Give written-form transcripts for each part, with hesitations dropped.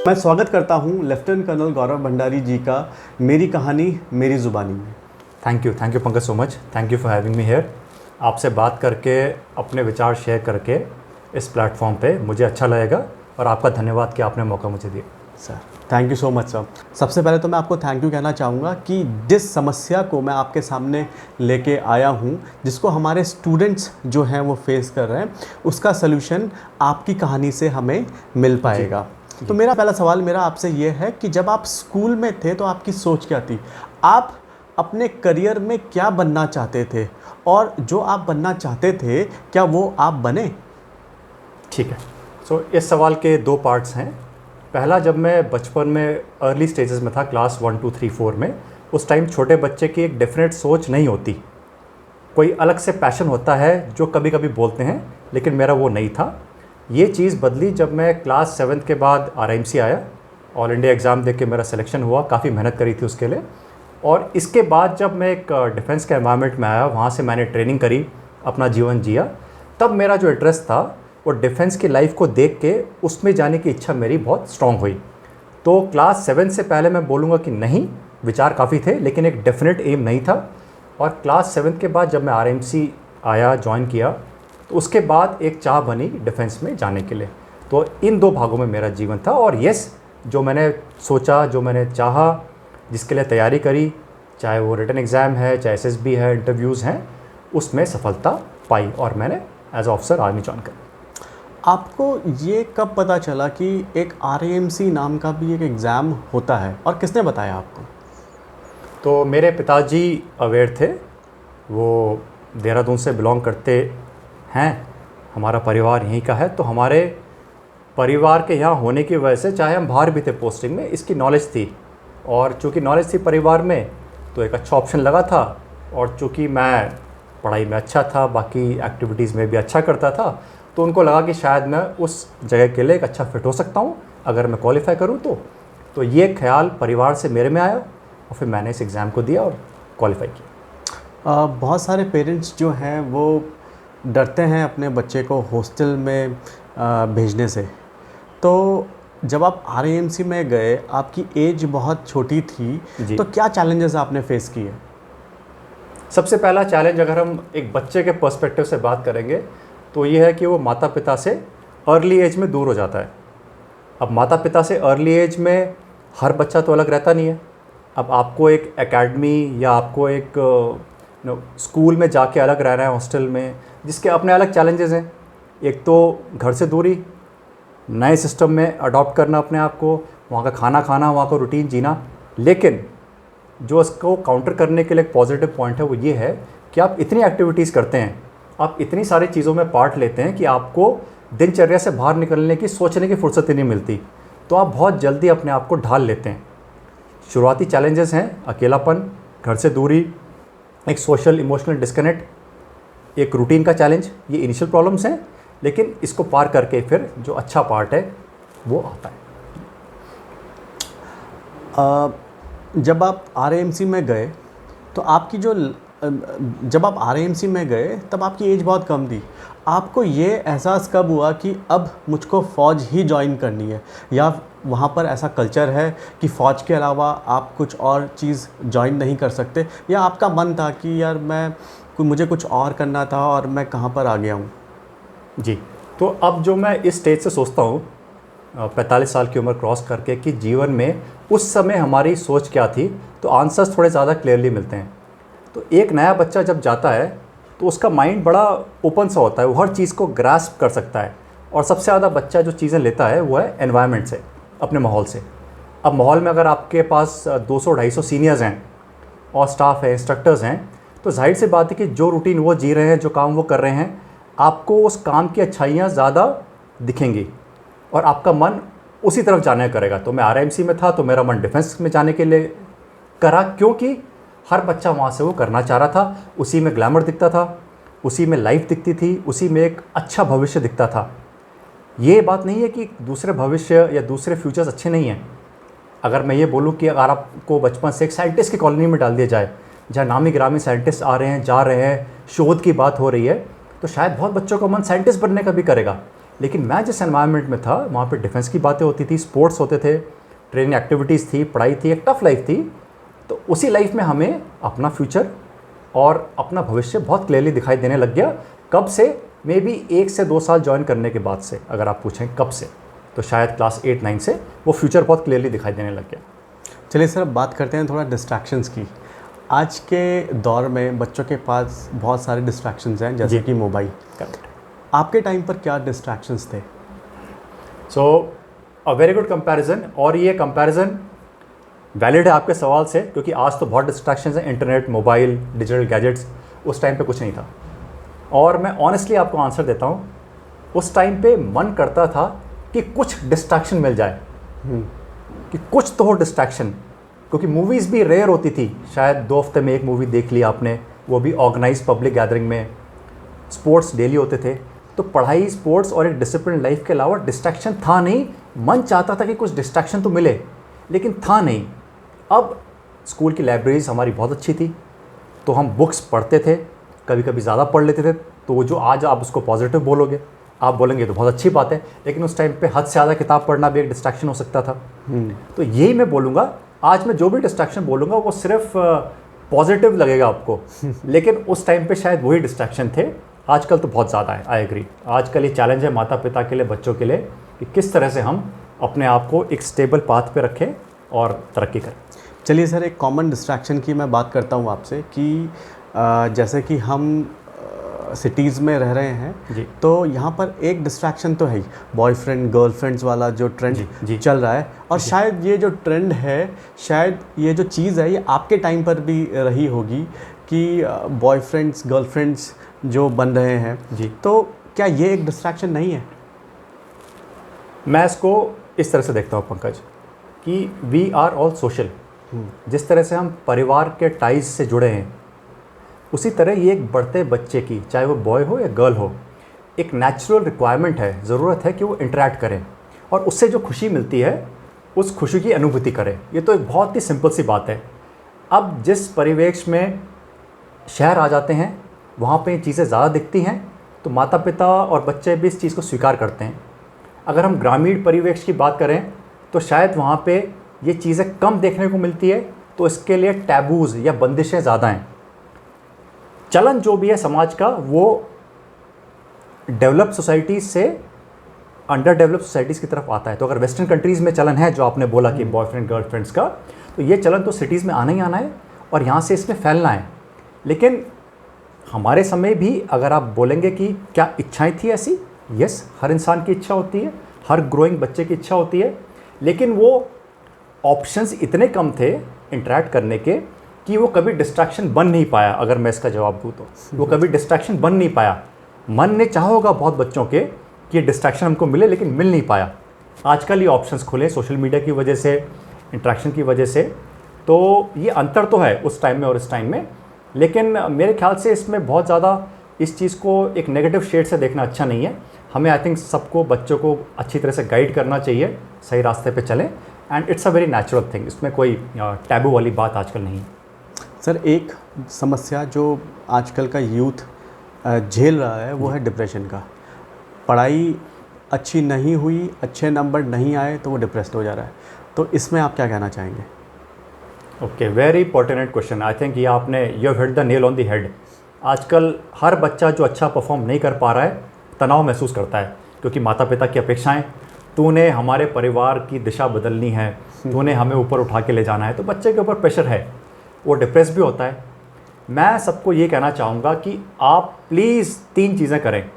मैं स्वागत करता हूं लेफ्टिनेंट कर्नल गौरव भंडारी जी का मेरी कहानी मेरी ज़ुबानी में। Thank you Pankaj so much. Thank you for having me here. आपसे बात करके, अपने विचार शेयर करके इस प्लेटफॉर्म पे मुझे अच्छा लगेगा और आपका धन्यवाद कि आपने मौका मुझे दिया। Sir thank you so much sir. सबसे पहले तो मैं आपको थैंक यू कहना चाहूँगा कि जिस समस्या को मैं आपके सामने लेके आया हूँ, जिसको हमारे स्टूडेंट्स जो हैं वो फेस कर रहे हैं, उसका सलूशन आपकी कहानी से हमें मिल पाएगा। तो मेरा पहला सवाल मेरा आपसे ये है कि जब आप स्कूल में थे तो आपकी सोच क्या थी? आप अपने करियर में क्या बनना चाहते थे और जो आप बनना चाहते थे क्या वो आप बने? ठीक है। सो इस सवाल के दो पार्ट्स हैं। पहला, जब मैं बचपन में अर्ली स्टेजेस में था, क्लास 1 2 3 4 में, उस टाइम छोटे बच्चे की एक डेफिनेट सोच नहीं होती, कोई अलग से पैशन होता है जो कभी कभी बोलते हैं, लेकिन मेरा वो नहीं था। ये चीज़ बदली जब मैं क्लास 7 के बाद RIMC आया। ऑल इंडिया एग्ज़ाम दे के मेरा सिलेक्शन हुआ, काफ़ी मेहनत करी थी उसके लिए। और इसके बाद जब मैं एक डिफेंस के एनवायरनमेंट में आया, वहाँ से मैंने ट्रेनिंग करी, अपना जीवन जिया, तब मेरा जो इंटरेस्ट था वो डिफेंस की लाइफ को देख के उसमें जाने की इच्छा मेरी बहुत स्ट्रॉन्ग हुई। तो क्लास 7 से पहले मैं बोलूँगा कि नहीं, विचार काफ़ी थे लेकिन एक डेफिनेट एम नहीं था। और क्लास 7 के बाद जब मैं RIMC आया, ज्वाइन किया, तो उसके बाद एक चाह बनी डिफेंस में जाने के लिए। तो इन दो भागों में मेरा जीवन था। और यस, जो मैंने सोचा, जो मैंने चाहा, जिसके लिए तैयारी करी, चाहे वो रिटन एग्ज़ाम है, चाहे SSB है, इंटरव्यूज़ हैं, उसमें सफलता पाई और मैंने एज ऑफिसर आर्मी ज्वाइन करी। आपको ये कब पता चला कि एक RIMC नाम का भी एक एग्ज़ाम होता है और किसने बताया आपको? तो मेरे पिताजी अवेयर थे, वो देहरादून से बिलोंग करते हैं, हमारा परिवार यहीं का है। तो हमारे परिवार के यहाँ होने की वजह से, चाहे हम बाहर भी थे पोस्टिंग में, इसकी नॉलेज थी। और चूँकि नॉलेज थी परिवार में, तो एक अच्छा ऑप्शन लगा था। और चूँकि मैं पढ़ाई में अच्छा था, बाकी एक्टिविटीज़ में भी अच्छा करता था, तो उनको लगा कि शायद मैं उस जगह के लिए एक अच्छा फिट हो सकता हूँ अगर मैं क्वालिफाई करूँ तो ये ख्याल परिवार से मेरे में आया और फिर मैंने इस एग्ज़ाम को दिया और क्वालिफाई किया। बहुत सारे पेरेंट्स जो हैं वो डरते हैं अपने बच्चे को हॉस्टल में भेजने से। तो जब आप RIMC में गए, आपकी एज बहुत छोटी थी, तो क्या चैलेंजेस आपने फेस किए? सबसे पहला चैलेंज, अगर हम एक बच्चे के पर्सपेक्टिव से बात करेंगे, तो ये है कि वो माता पिता से अर्ली एज में दूर हो जाता है। अब माता पिता से अर्ली एज में हर बच्चा तो अलग रहता नहीं है। अब आपको एक एकेडमी या आपको एक स्कूल में जाके अलग रहना है, हॉस्टल में, जिसके अपने अलग चैलेंजेस हैं। एक तो घर से दूरी, नए सिस्टम में अडॉप्ट करना अपने आप को, वहाँ का खाना खाना, वहाँ का रूटीन जीना। लेकिन जो इसको काउंटर करने के लिए एक पॉजिटिव पॉइंट है, वो ये है कि आप इतनी एक्टिविटीज़ करते हैं, आप इतनी सारी चीज़ों में पार्ट लेते हैं कि आपको दिनचर्या से बाहर निकलने की, सोचने की फुर्सत ही नहीं मिलती। तो आप बहुत जल्दी अपने आप को ढाल लेते हैं। शुरुआती चैलेंजेस हैं अकेलापन, घर से दूरी, एक सोशल इमोशनल डिस्कनेक्ट, एक रूटीन का चैलेंज। ये इनिशियल प्रॉब्लम्स हैं, लेकिन इसको पार करके फिर जो अच्छा पार्ट है वो आता है। जब आप RIMC में गए तो आपकी जब आप RIMC में गए तब आपकी एज बहुत कम थी। आपको ये एहसास कब हुआ कि अब मुझको फ़ौज ही ज्वाइन करनी है, या वहाँ पर ऐसा कल्चर है कि फ़ौज के अलावा आप कुछ और चीज़ ज्वाइन नहीं कर सकते, या आपका मन था कि यार मुझे कुछ और करना था और मैं कहाँ पर आ गया हूँ? जी, तो अब जो मैं इस स्टेज से सोचता हूँ, 45 साल की उम्र क्रॉस करके, कि जीवन में उस समय हमारी सोच क्या थी, तो आंसर्स थोड़े ज़्यादा क्लियरली मिलते हैं। तो एक नया बच्चा जब जाता है तो उसका माइंड बड़ा ओपन सा होता है, वो हर चीज़ को ग्रास्प कर सकता है। और सबसे ज़्यादा बच्चा जो चीज़ें लेता है वो है एनवायरनमेंट से, अपने माहौल से। अब माहौल में अगर आपके पास 200-250 सीनियर्स हैं और स्टाफ है, इंस्ट्रक्टर्स हैं, तो जाहिर सी बात है कि जो रूटीन वो जी रहे हैं, जो काम वो कर रहे हैं, आपको उस काम की अच्छाइयाँ ज़्यादा दिखेंगी और आपका मन उसी तरफ जाने करेगा। तो मैं RIMC में था तो मेरा मन डिफेंस में जाने के लिए करा, क्योंकि हर बच्चा वहाँ से वो करना चाह रहा था। उसी में ग्लैमर दिखता था, उसी में लाइफ दिखती थी, उसी में एक अच्छा भविष्य दिखता था। ये बात नहीं है कि दूसरे भविष्य या दूसरे फ्यूचर्स अच्छे नहीं हैं। अगर मैं ये बोलूँ कि अगर आपको बचपन से एक साइंटिस्ट की कॉलोनी में डाल दिया जाए, जहाँ नामी गिरामी साइंटिस्ट आ रहे हैं, जा रहे हैं, शोध की बात हो रही है, तो शायद बहुत बच्चों का मन साइंटिस्ट बनने का भी करेगा। लेकिन मैं जिस एनवायरनमेंट में था वहाँ पे डिफेंस की बातें होती थी, स्पोर्ट्स होते थे, ट्रेनिंग एक्टिविटीज़ थी, पढ़ाई थी, एक टफ लाइफ थी। तो उसी लाइफ में हमें अपना फ्यूचर और अपना भविष्य बहुत क्लियरली दिखाई देने लग गया। कब से? मे बी 1 से 2 साल ज्वाइन करने के बाद से, अगर आप पूछें कब से, तो शायद क्लास 8-9 से वो फ्यूचर बहुत क्लियरली दिखाई देने लग गया। चलिए सर, अब बात करते हैं थोड़ा डिस्ट्रैक्शंस की। आज के दौर में बच्चों के पास बहुत सारे डिस्ट्रैक्शंस हैं, जैसे कि मोबाइल। करेक्ट। आपके टाइम पर क्या डिस्ट्रैक्शंस थे? सो अ वेरी गुड कंपैरिजन, और ये कंपैरिजन वैलिड है आपके सवाल से, क्योंकि आज तो बहुत डिस्ट्रैक्शंस हैं, इंटरनेट, मोबाइल, डिजिटल गैजेट्स। उस टाइम पे कुछ नहीं था। और मैं ऑनेस्टली आपको आंसर देता हूँ, उस टाइम पे मन करता था कि कुछ डिस्ट्रैक्शन मिल जाए, कि कुछ तो हो डिस्ट्रैक्शन, क्योंकि मूवीज़ भी रेयर होती थी। शायद 2 हफ्ते में एक मूवी देख ली आपने, वो भी ऑर्गेनाइज पब्लिक गैदरिंग में। स्पोर्ट्स डेली होते थे, तो पढ़ाई, स्पोर्ट्स और एक डिसिप्लिन लाइफ के अलावा डिस्ट्रैक्शन था नहीं। मन चाहता था कि कुछ डिस्ट्रैक्शन तो मिले, लेकिन था नहीं। अब स्कूल की लाइब्रेरीज हमारी बहुत अच्छी थी, तो हम बुक्स पढ़ते थे, कभी कभी ज़्यादा पढ़ लेते थे। तो जो आज आप उसको पॉजिटिव बोलोगे, आप बोलेंगे तो बहुत अच्छी बात है, लेकिन उस टाइम पे हद से ज़्यादा किताब पढ़ना भी एक डिस्ट्रैक्शन हो सकता था। तो यही मैं बोलूँगा, आज मैं जो भी डिस्ट्रैक्शन बोलूँगा वो सिर्फ पॉजिटिव लगेगा आपको, लेकिन उस टाइम पे शायद वही डिस्ट्रैक्शन थे। आजकल तो बहुत ज़्यादा है, आई एग्री। आजकल ये चैलेंज है माता पिता के लिए, बच्चों के लिए, कि किस तरह से हम अपने आप को एक स्टेबल पाथ पे रखें और तरक्की करें। चलिए सर, एक कॉमन डिस्ट्रैक्शन की मैं बात करता हूँ आपसे कि जैसे कि हम सिटीज़ में रह रहे हैं जी। तो यहाँ पर एक डिस्ट्रैक्शन तो है ही, बॉयफ्रेंड गर्लफ्रेंड्स वाला जो ट्रेंड जी। चल रहा है। और शायद ये जो ट्रेंड है, शायद ये जो चीज़ है, ये आपके टाइम पर भी रही होगी कि बॉयफ्रेंड्स गर्लफ्रेंड्स जो बन रहे हैं जी। तो क्या ये एक डिस्ट्रैक्शन नहीं है? मैं इसको इस तरह से देखता हूँ पंकज, कि वी आर ऑल सोशल। जिस तरह से हम परिवार के टाइज से जुड़े हैं, उसी तरह ये एक बढ़ते बच्चे की, चाहे वो बॉय हो या गर्ल हो, एक नेचुरल रिक्वायरमेंट है, ज़रूरत है कि वो इंटरेक्ट करें और उससे जो खुशी मिलती है उस खुशी की अनुभूति करें। ये तो एक बहुत ही सिंपल सी बात है। अब जिस परिवेश में शहर आ जाते हैं, वहाँ पे ये चीज़ें ज़्यादा दिखती हैं, तो माता पिता और बच्चे भी इस चीज़ को स्वीकार करते हैं। अगर हम ग्रामीण परिवेश की बात करें तो शायद वहाँ पे ये चीज़ें कम देखने को मिलती है, तो इसके लिए टैबूज़ या बंदिशें ज़्यादा हैं। चलन जो भी है समाज का, वो डेवलप सोसाइटीज़ से अंडर डेवलप सोसाइटीज़ की तरफ आता है। तो अगर वेस्टर्न कंट्रीज़ में चलन है, जो आपने बोला कि बॉयफ्रेंड गर्लफ्रेंड्स का, तो ये चलन तो सिटीज़ में आना ही आना है और यहाँ से इसमें फैलना है। लेकिन हमारे समय भी अगर आप बोलेंगे कि क्या इच्छाएं थी ऐसी, यस, हर इंसान की इच्छा होती है, हर ग्रोइंग बच्चे की इच्छा होती है, लेकिन वो ऑप्शंस इतने कम थे इंटरेक्ट करने के कि वो कभी डिस्ट्रैक्शन बन नहीं पाया। अगर मैं इसका जवाब दूँ तो वो कभी डिस्ट्रैक्शन बन नहीं पाया। मन ने चाहा होगा बहुत बच्चों के कि ये डिस्ट्रैक्शन हमको मिले, लेकिन मिल नहीं पाया। आजकल ये ऑप्शंस खुले सोशल मीडिया की वजह से, इंटरेक्शन की वजह से, तो ये अंतर तो है उस टाइम में और इस टाइम में। लेकिन मेरे ख्याल से इसमें बहुत ज़्यादा इस चीज़ को एक नेगेटिव शेड से देखना अच्छा नहीं है। हमें आई थिंक सबको, बच्चों को अच्छी तरह से गाइड करना चाहिए, सही रास्ते पे चलें, and it's a very natural thing. इसमें कोई टैबू वाली बात आजकल नहीं है। सर, एक समस्या जो आजकल का यूथ झेल रहा है वो है डिप्रेशन का। पढ़ाई अच्छी नहीं हुई, अच्छे नंबर नहीं आए तो वो डिप्रेस्ड हो जा रहा है। तो इसमें आप क्या कहना चाहेंगे? Okay, very pertinent question. I think ये आपने, you have hit the nail on the head. आजकल हर बच्चा जो अच्छा परफॉर्म नहीं कर पा रहा है, तनाव महसूस करता है, क्योंकि माता पिता की अपेक्षाएं, तूने हमारे परिवार की दिशा बदलनी है, तूने हमें ऊपर उठा के ले जाना है, तो बच्चे के ऊपर प्रेशर है, वो डिप्रेस भी होता है। मैं सबको ये कहना चाहूँगा कि आप प्लीज़ 3 चीज़ें करें।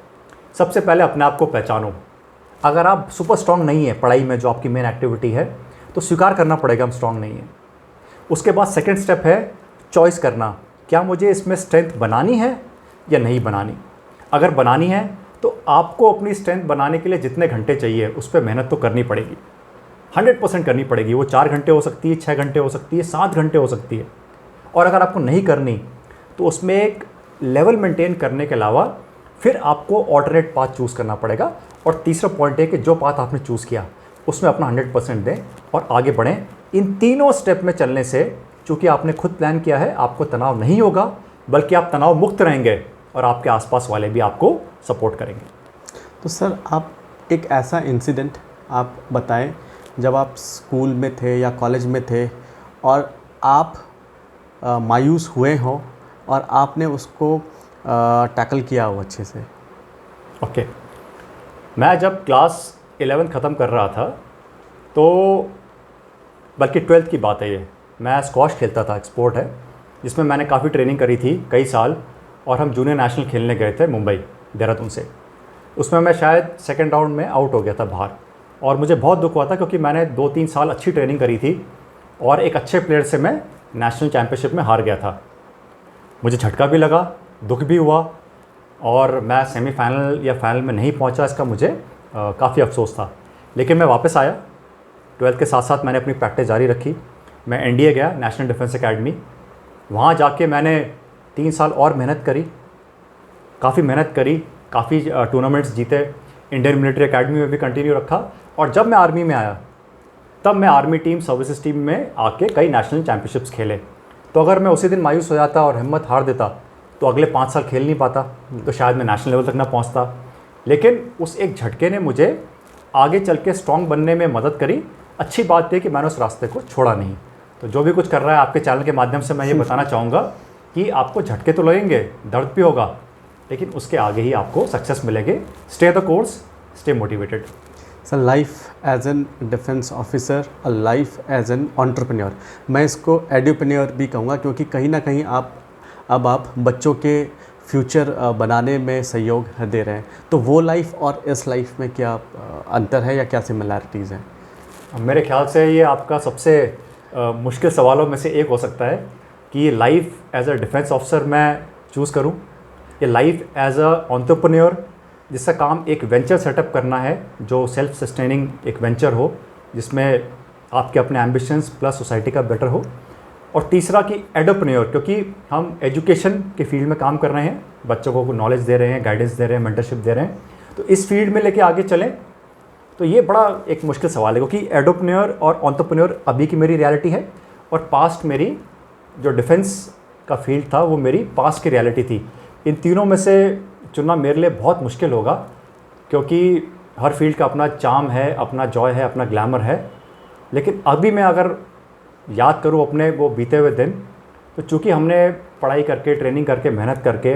सबसे पहले अपने आप को पहचानो। अगर आप सुपर स्ट्रांग नहीं है पढ़ाई में, जो आपकी मेन एक्टिविटी है, तो स्वीकार करना पड़ेगा हम स्ट्रांग नहीं है। उसके बाद सेकंड स्टेप है चॉइस करना, क्या मुझे इसमें स्ट्रेंथ बनानी है या नहीं बनानी। अगर बनानी है तो आपको अपनी स्ट्रेंथ बनाने के लिए जितने घंटे चाहिए उस पर मेहनत तो करनी पड़ेगी, 100% करनी पड़ेगी। वो 4 घंटे हो सकती है, 6 घंटे हो सकती है, 7 घंटे हो सकती है। और अगर आपको नहीं करनी तो उसमें एक लेवल मेंटेन करने के अलावा फिर आपको ऑल्टरनेट पाथ चूज़ करना पड़ेगा। और तीसरा पॉइंट है कि जो पाथ आपने चूज़ किया उसमें अपना 100% दें और आगे बढ़ें। इन तीनों स्टेप में चलने से, चूँकि आपने खुद प्लान किया है, आपको तनाव नहीं होगा, बल्कि आप तनाव मुक्त रहेंगे और आपके आसपास वाले भी आपको सपोर्ट करेंगे। तो सर, आप एक ऐसा इंसिडेंट आप बताएं जब आप स्कूल में थे या कॉलेज में थे और आप मायूस हुए हो और आपने उसको टैकल किया हो अच्छे से। ओके। मैं जब क्लास 11 ख़त्म कर रहा था, तो बल्कि 12th की बात है ये, मैं स्क्वॉश खेलता था, एक स्पोर्ट है जिसमें मैंने काफ़ी ट्रेनिंग करी थी कई साल, और हम जूनियर नेशनल खेलने गए थे मुंबई देहरादून से। उसमें मैं शायद सेकंड राउंड में आउट हो गया था बाहर, और मुझे बहुत दुख हुआ था क्योंकि मैंने 2-3 साल अच्छी ट्रेनिंग करी थी और एक अच्छे प्लेयर से मैं नेशनल चैम्पियनशिप में हार गया था। मुझे झटका भी लगा, दुख भी हुआ, और मैं सेमीफाइनल या फाइनल में नहीं पहुंचा, इसका मुझे काफ़ी अफसोस था। लेकिन मैं वापस आया, 12th के साथ साथ मैंने अपनी प्रैक्टिस जारी रखी। मैं एनडीए गया, नेशनल डिफेंस एकेडमी। वहाँ जाके मैंने 3 साल और मेहनत करी, काफ़ी मेहनत करी, काफ़ी टूर्नामेंट्स जीते, इंडियन मिलिट्री एकेडमी में भी कंटिन्यू रखा। और जब मैं आर्मी में आया, तब मैं आर्मी टीम सर्विसेज टीम में आके कई नेशनल चैम्पियनशिप्स खेले। तो अगर मैं उसी दिन मायूस हो जाता और हिम्मत हार देता, तो अगले 5 साल खेल नहीं पाता, तो शायद मैं नेशनल लेवल तक ना पहुंचता। लेकिन उस एक झटके ने मुझे आगे चल के स्ट्रॉन्ग बनने में मदद करी। अच्छी बात है कि मैंने उस रास्ते को छोड़ा नहीं। तो जो भी कुछ कर रहा है, आपके चैनल के माध्यम से मैं ये बताना चाहूँगा कि आपको झटके तो लगेंगे, दर्द भी होगा, लेकिन उसके आगे ही आपको सक्सेस मिलेगी। Stay the course, stay motivated. Sir, life as an defence officer और लाइफ एज एन एंटरप्रेन्योर, मैं इसको एड्यूप्रेन्योर भी कहूँगा, क्योंकि कहीं ना कहीं आप बच्चों के फ्यूचर बनाने में सहयोग दे रहे हैं। तो वो लाइफ और इस लाइफ में क्या अंतर है या क्या सिमिलैरिटीज़ हैं? मेरे ख्याल से ये आपका सबसे मुश्किल सवालों में से एक हो सकता है कि life as a defence officer मैं चूज़ करूं, या लाइफ एज अ एंटरप्रेन्योर जिसका काम एक वेंचर सेटअप करना है, जो सेल्फ सस्टेनिंग एक वेंचर हो, जिसमें आपके अपने एम्बिशंस प्लस सोसाइटी का बेटर हो। और तीसरा कि एंटरप्रेन्योर, क्योंकि हम एजुकेशन के फील्ड में काम कर रहे हैं, बच्चों को नॉलेज दे रहे हैं, गाइडेंस दे रहे हैं, मेंटरशिप दे रहे हैं, तो इस फील्ड में लेके आगे चलें। तो ये बड़ा एक मुश्किल सवाल है, क्योंकि एंटरप्रेन्योर और एंटरप्रेन्योर अभी की मेरी रियलिटी है, और पास्ट मेरी जो डिफेंस का फील्ड था वो मेरी पास्ट की रियलिटी थी। इन तीनों में से चुनना मेरे लिए बहुत मुश्किल होगा, क्योंकि हर फील्ड का अपना चार्म है, अपना जॉय है, अपना ग्लैमर है। लेकिन अभी मैं अगर याद करूँ अपने वो बीते हुए दिन, तो चूँकि हमने पढ़ाई करके, ट्रेनिंग करके, मेहनत करके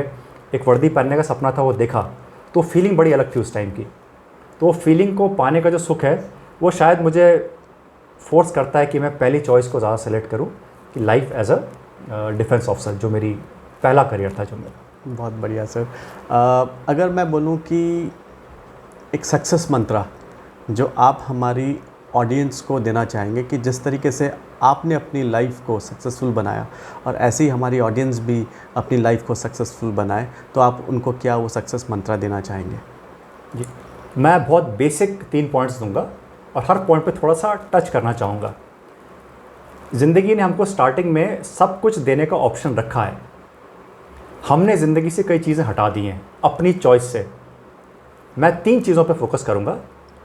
एक वर्दी पहनने का सपना था वो देखा, तो फीलिंग बड़ी अलग थी उस टाइम की। तो फीलिंग को पाने का जो सुख है, वो शायद मुझे फोर्स करता है कि मैं पहली चॉइस को ज़्यादा सेलेक्ट करूँ, कि life as a defence officer, जो मेरी पहला करियर था जो मेरा। बहुत बढ़िया सर। अगर मैं बोलूँ कि एक सक्सेस मंत्रा जो आप हमारी ऑडियंस को देना चाहेंगे, कि जिस तरीके से आपने अपनी लाइफ को सक्सेसफुल बनाया और ऐसे ही हमारी ऑडियंस भी अपनी लाइफ को सक्सेसफुल बनाए, तो आप उनको क्या वो सक्सेस मंत्रा देना चाहेंगे? जी, मैं बहुत बेसिक 3 पॉइंट्स दूंगा और हर पॉइंट पे थोड़ा सा टच करना चाहूँगा। ज़िंदगी ने हमको स्टार्टिंग में सब कुछ देने का ऑप्शन रखा है। हमने ज़िंदगी से कई चीज़ें हटा दी हैं अपनी चॉइस से। मैं 3 चीज़ों पे फोकस करूँगा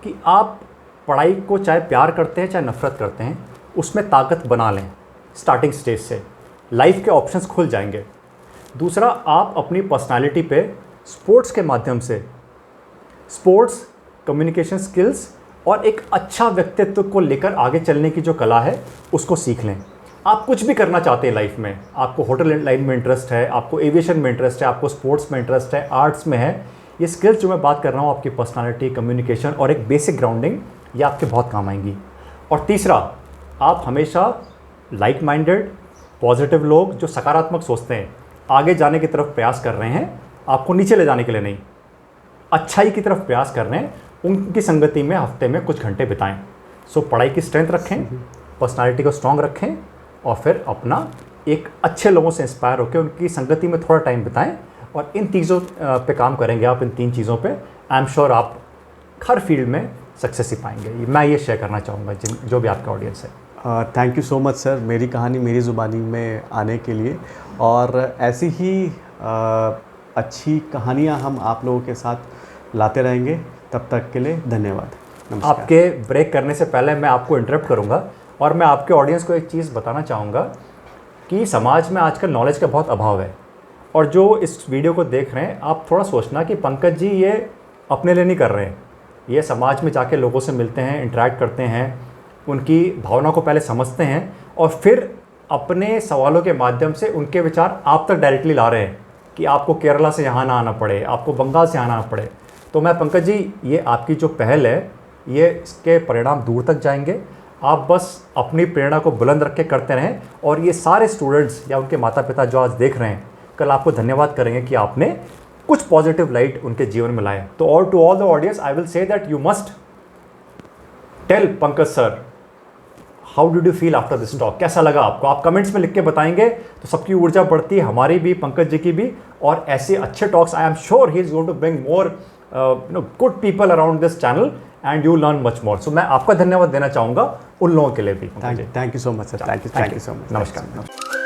कि आप पढ़ाई को चाहे प्यार करते हैं चाहे नफ़रत करते हैं, उसमें ताकत बना लें स्टार्टिंग स्टेज से, लाइफ के ऑप्शंस खुल जाएंगे। दूसरा, आप अपनी पर्सनालिटी पे स्पोर्ट्स के माध्यम से स्पोर्ट्स, कम्युनिकेशन स्किल्स और एक अच्छा व्यक्तित्व को लेकर आगे चलने की जो कला है उसको सीख लें। आप कुछ भी करना चाहते हैं लाइफ में, आपको होटल लाइन में इंटरेस्ट है, आपको एविएशन में इंटरेस्ट है, आपको स्पोर्ट्स में इंटरेस्ट है, आर्ट्स में है, ये स्किल्स जो मैं बात कर रहा हूँ, आपकी पर्सनालिटी, कम्युनिकेशन और एक बेसिक ग्राउंडिंग, ये आपके बहुत काम आएंगी। और तीसरा, आप हमेशा लाइक माइंडेड, पॉजिटिव लोग जो सकारात्मक सोचते हैं, आगे जाने की तरफ प्रयास कर रहे हैं, आपको नीचे ले जाने के लिए नहीं, अच्छाई की तरफ प्रयास कर रहे हैं, उनकी संगति में हफ्ते में कुछ घंटे बिताएं। सो पढ़ाई की स्ट्रेंथ रखें, पर्सनालिटी को स्ट्रॉन्ग रखें, और फिर अपना एक अच्छे लोगों से इंस्पायर होकर उनकी संगति में थोड़ा टाइम बिताएं। और इन चीज़ों पे काम करेंगे आप, इन 3 चीज़ों पे, आई एम श्योर आप हर फील्ड में सक्सेस ही पाएंगे। मैं ये शेयर करना चाहूँगा जो भी आपका ऑडियंस है। Thank you so much sir, मेरी कहानी मेरी ज़ुबानी में आने के लिए, और ऐसी ही अच्छी कहानियाँ हम आप लोगों के साथ लाते रहेंगे। तब तक के लिए धन्यवाद। नमस्कार। आपके ब्रेक करने से पहले मैं आपको इंटरप्ट करूँगा और मैं आपके ऑडियंस को एक चीज़ बताना चाहूँगा कि समाज में आजकल नॉलेज का बहुत अभाव है, और जो इस वीडियो को देख रहे हैं, आप थोड़ा सोचना कि पंकज जी ये अपने लिए नहीं कर रहे हैं, ये समाज में जाके लोगों से मिलते हैं, इंटरेक्ट करते हैं, उनकी भावना को पहले समझते हैं और फिर अपने सवालों के माध्यम से उनके विचार आप तक डायरेक्टली ला रहे हैं कि आपको केरला से यहाँ ना आना पड़े, आपको बंगाल से आना पड़े। तो मैं पंकज जी, ये आपकी जो पहल है, ये इसके परिणाम दूर तक जाएंगे। आप बस अपनी प्रेरणा को बुलंद रख के करते रहें और ये सारे स्टूडेंट्स या उनके माता पिता जो आज देख रहे हैं, कल आपको धन्यवाद करेंगे कि आपने कुछ पॉजिटिव लाइट उनके जीवन में लाए। तो और to all the audience I will say that you must tell Pankaj sir, how did you feel after this talk? कैसा लगा आपको? आप कमेंट्स में लिख के बताएंगे तो सबकी ऊर्जा बढ़ती है, हमारी भी, पंकज जी की भी। और ऐसे अच्छे talks, I am sure he is going to bring more good people around this channel and you learn much more. So मैं आपका धन्यवाद देना चाहूँगा उन लोगों के लिए भी। Thank you so much sir, thank you so much. नमस्कार।